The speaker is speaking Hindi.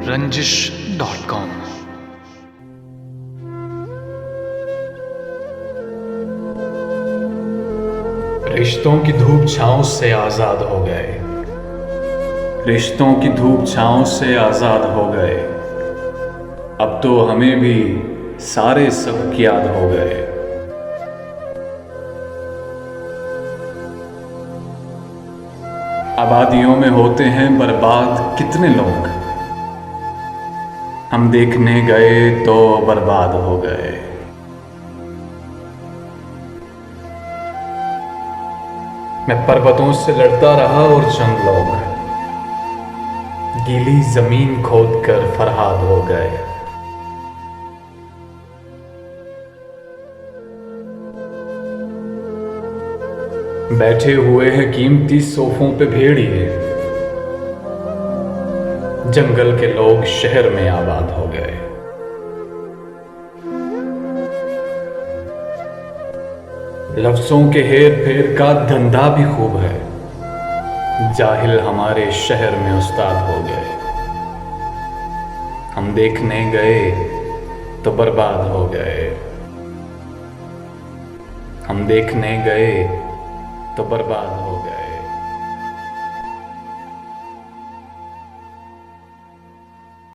रंजिश.com। रिश्तों की धूप छांव से आजाद हो गए, रिश्तों की धूप छांव से आजाद हो गए। अब तो हमें भी सारे सबक याद हो गए। आबादियों में होते हैं बर्बाद कितने लोग, हम देखने गए तो बर्बाद हो गए। मैं पर्वतों से लड़ता रहा और चंद लोग गीली जमीन खोद कर फरहाद हो गए। बैठे हुए हैं कीमती सोफों पे भेड़िए, जंगल के लोग शहर में आबाद हो गए। लफ्जों के हेर फेर का धंधा भी खूब है, जाहिल हमारे शहर में उस्ताद हो गए। हम देखने गए तो बर्बाद हो गए, हम देखने गए तो बर्बाद हो गए।